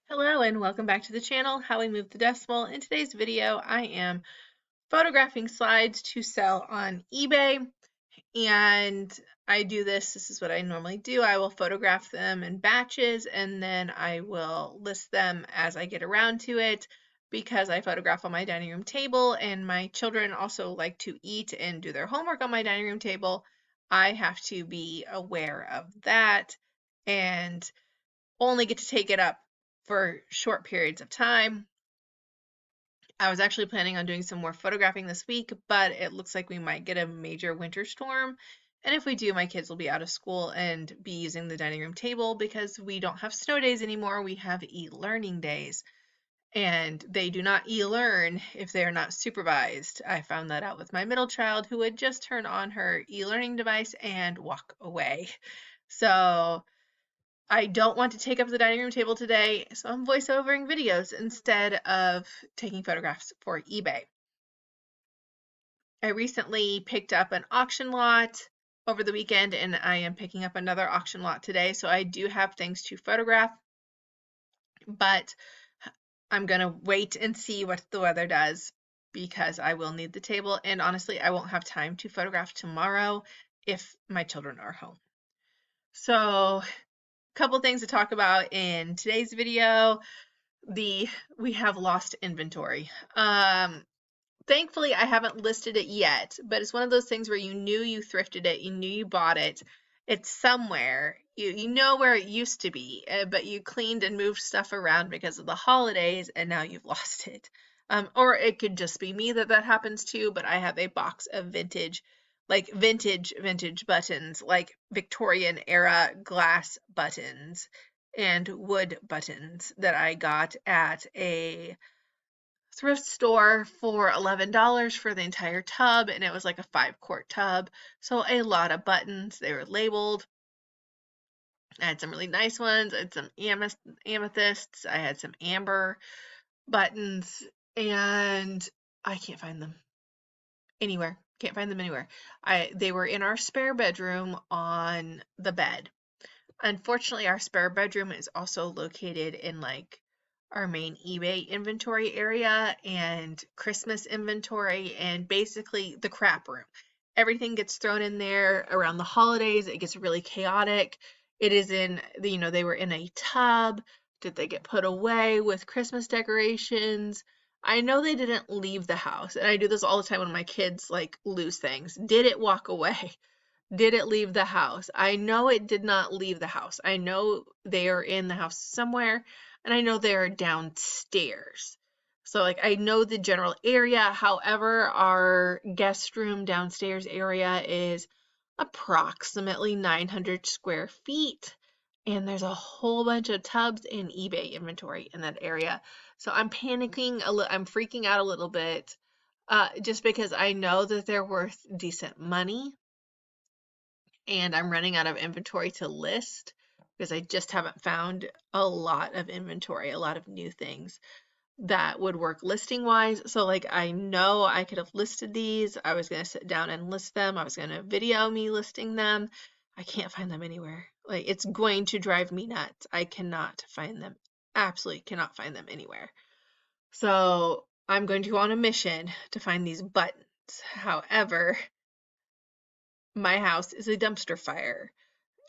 Hello and welcome back to the channel, How We Move the Decimal. In today's video, I am photographing slides to sell on eBay, and I do this is what I normally do. I will photograph them in batches and then I will list them as I get around to it because I photograph on my dining room table and my children also like to eat and do their homework on my dining room table. I have to be aware of that and only get to take it up for short periods of time. I was actually planning on doing some more photographing this week, but it looks like we might get a major winter storm. And if we do, my kids will be out of school and be using the dining room table because we don't have snow days anymore. We have e-learning days. And they do not e-learn if they are not supervised. I found that out with my middle child who would just turn on her e-learning device and walk away. So I don't want to take up the dining room table today, so I'm voiceovering videos instead of taking photographs for eBay. I recently picked up an auction lot over the weekend and I am picking up another auction lot today, so I do have things to photograph, but I'm going to wait and see what the weather does because I will need the table, and honestly, I won't have time to photograph tomorrow if my children are home. So couple things to talk about in today's video. We have lost inventory. Thankfully I haven't listed it yet, but it's one of those things where you knew you thrifted it, you knew you bought it, it's somewhere, you know where it used to be, but you cleaned and moved stuff around because of the holidays and now you've lost it. Or it could just be me that happens to, but I have a box of vintage buttons, like Victorian era glass buttons and wood buttons that I got at a thrift store for $11 for the entire tub, and it was like a 5-quart tub. So a lot of buttons. They were labeled. I had some really nice ones. I had some amethysts. I had some amber buttons, and I can't find them anywhere. Can't find them anywhere. They were in our spare bedroom on the bed. Unfortunately, our spare bedroom is also located in like our main eBay inventory area and Christmas inventory and basically the crap room. Everything gets thrown in there around the holidays. It gets really chaotic. It is in, they were in a tub. Did they get put away with Christmas decorations? I know they didn't leave the house, and I do this all the time when my kids like lose things. Did it walk away? Did it leave the house? I know it did not leave the house. I know they are in the house somewhere, and I know they're downstairs. So, like, I know the general area. However, our guest room downstairs area is approximately 900 square feet, and there's a whole bunch of tubs and eBay inventory in that area. So I'm panicking I'm freaking out a little bit, just because I know that they're worth decent money and I'm running out of inventory to list because I just haven't found a lot of inventory, a lot of new things that would work listing wise. So like I know I could have listed these. I was going to sit down and list them. I was going to video me listing them. I can't find them anywhere. Like it's going to drive me nuts. I cannot find them. Absolutely cannot find them anywhere. So I'm going to go on a mission to find these buttons. However, my house is a dumpster fire.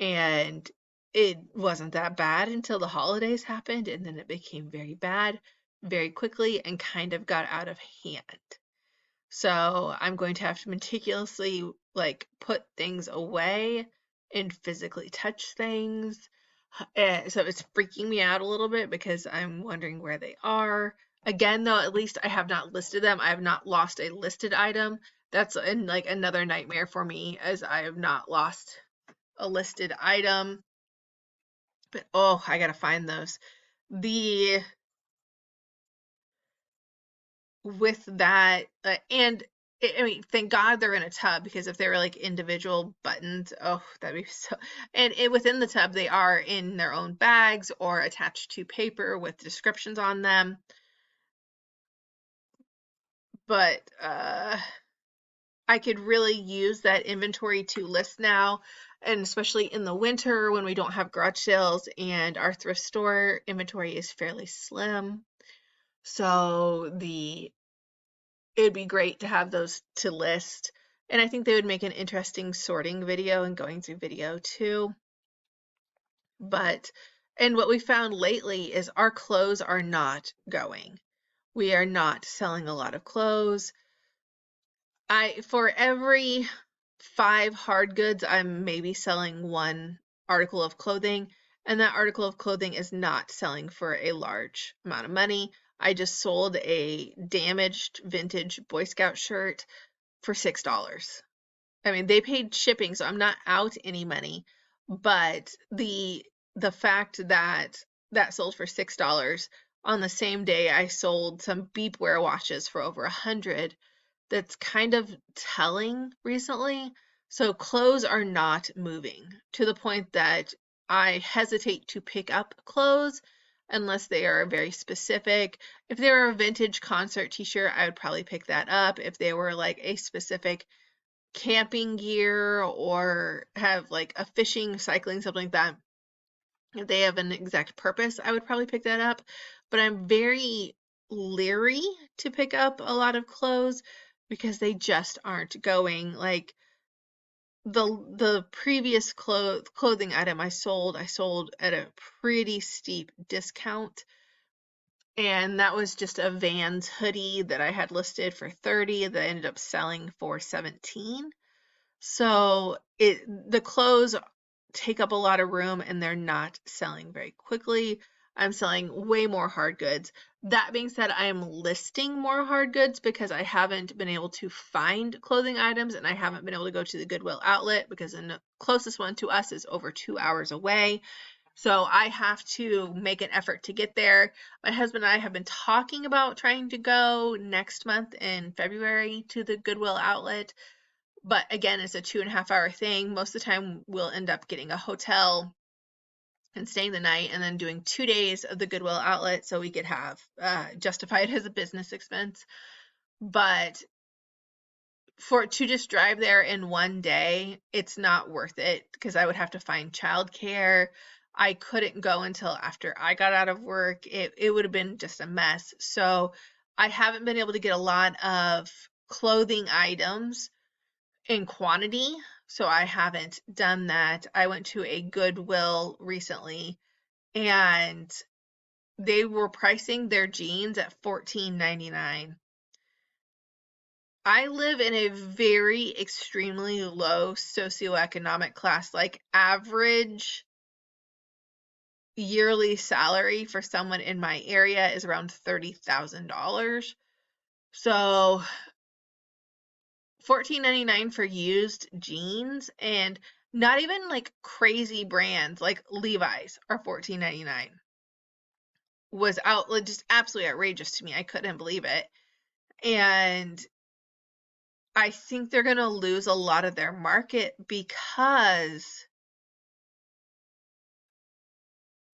And it wasn't that bad until the holidays happened, and then it became very bad very quickly and kind of got out of hand. So I'm going to have to meticulously like put things away and physically touch things. So it's freaking me out a little bit because I'm wondering where they are. Again, though, at least I have not listed them. I have not lost a listed item. That's like another nightmare for me, as I have not lost a listed item. But oh, I gotta find those. The with that, and I mean, thank God they're in a tub because if they were like individual buttons, oh, that'd be so. And within the tub, they are in their own bags or attached to paper with descriptions on them. But I could really use that inventory to list now. and especially in the winter when we don't have garage sales and our thrift store inventory is fairly slim. So it would be great to have those to list. And I think they would make an interesting sorting video and going through video too. But, and what we found lately is our clothes are not going. We are not selling a lot of clothes. For every 5 hard goods, I'm maybe selling 1 article of clothing, and that article of clothing is not selling for a large amount of money. I just sold a damaged vintage Boy Scout shirt for $6. I mean, they paid shipping, so I'm not out any money, but the fact that that sold for $6 on the same day I sold some beepwear watches for over 100, that's kind of telling recently. So clothes are not moving to the point that I hesitate to pick up clothes unless they are very specific. If they were a vintage concert t-shirt, I would probably pick that up. If they were like a specific camping gear or have like a fishing, cycling, something like that, if they have an exact purpose, I would probably pick that up. But I'm very leery to pick up a lot of clothes because they just aren't going. Like the previous clothing item I sold at a pretty steep discount. And that was just a Vans hoodie that I had listed for 30 that ended up selling for 17. So the clothes take up a lot of room and they're not selling very quickly. I'm selling way more hard goods. That being said, I am listing more hard goods because I haven't been able to find clothing items and I haven't been able to go to the Goodwill outlet because the closest one to us is over 2 hours away. So I have to make an effort to get there. My husband and I have been talking about trying to go next month in February to the Goodwill outlet. But again, it's a 2.5 hour thing. Most of the time, we'll end up getting a hotel and staying the night and then doing 2 days of the Goodwill outlet so we could have justify it as a business expense. But to just drive there in one day, it's not worth it because I would have to find childcare. I couldn't go until after I got out of work. It would have been just a mess. So I haven't been able to get a lot of clothing items in quantity, so I haven't done that. I went to a Goodwill recently and they were pricing their jeans at $14.99. I live in a very extremely low socioeconomic class, like average yearly salary for someone in my area is around $30,000. So $14.99 for used jeans, and not even like crazy brands like Levi's are $14.99 was just absolutely outrageous to me. I couldn't believe it. And I think they're going to lose a lot of their market because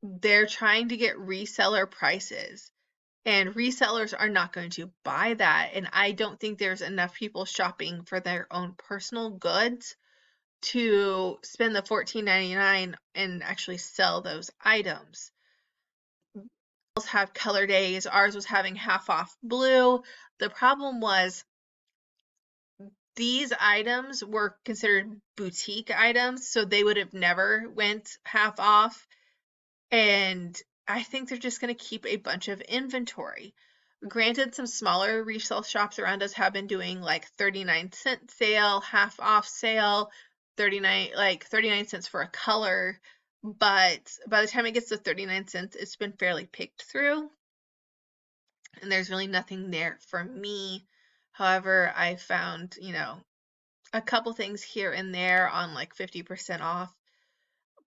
they're trying to get reseller prices. And resellers are not going to buy that. And I don't think there's enough people shopping for their own personal goods to spend the $14.99 and actually sell those items. Have color days. Ours was having half off blue. The problem was these items were considered boutique items, so they would have never went half off. And I think they're just going to keep a bunch of inventory. Granted, some smaller resale shops around us have been doing like 39-cent sale, half off sale, 39 cents for a color, but by the time it gets to 39 cents, it's been fairly picked through, and there's really nothing there for me. However, I found, a couple things here and there on like 50% off,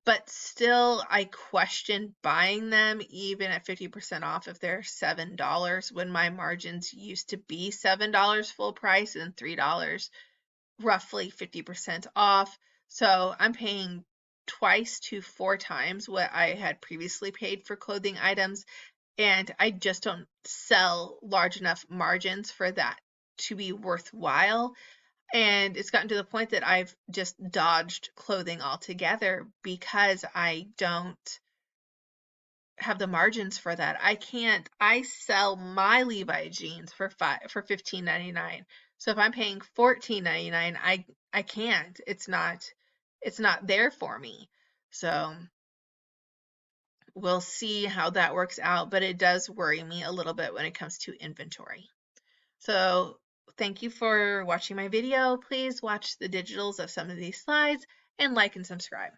but still I question buying them even at 50% off if they're $7 when my margins used to be $7 full price and $3 roughly 50% off. So I'm paying twice to 4 times what I had previously paid for clothing items, and I just don't sell large enough margins for that to be worthwhile. And it's gotten to the point that I've just dodged clothing altogether because I don't have the margins for that. I sell my Levi jeans for $15.99. So if I'm paying $14.99, I can't. It's not there for me. So we'll see how that works out, but it does worry me a little bit when it comes to inventory. So thank you for watching my video. Please watch the digitals of some of these slides and like and subscribe.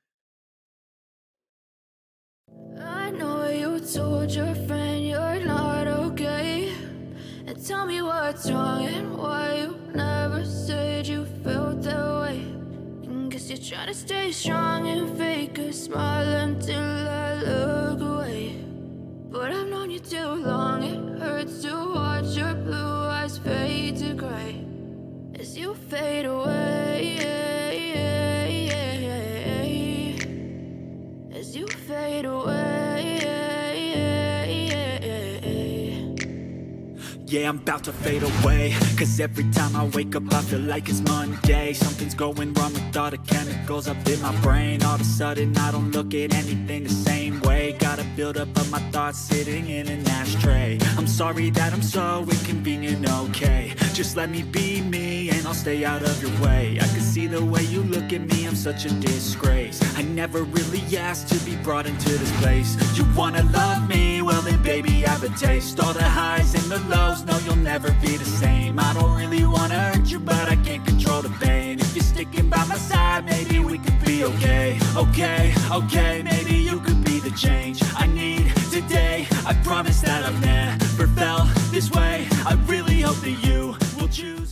I know you told your friend you're not okay, and tell me what's wrong and why you never said you felt that way. And guess you're trying to stay strong and fake a smile until I look away. But I've known you too long, it hurts to watch your blue eyes fade to gray as you fade away, as you fade away. Yeah, I'm about to fade away, cause every time I wake up I feel like it's Monday. Something's going wrong with all the chemicals up in my brain. All of a sudden I don't look at anything the same way. Gotta build up of my thoughts sitting in an ashtray. I'm sorry that I'm so inconvenient, okay. Just let me be me and I'll stay out of your way. I can see the way you look at me, I'm such a disgrace. I never really asked to be brought into this place. You wanna love me? Well then baby I have a taste. All the highs and the lows, no you'll never be the same. I don't really wanna hurt you but I can't control the pain. If you're sticking by my side maybe we could be okay. Okay, maybe you could be the change I need today. I promise that I've never felt this way. I really hope that you will choose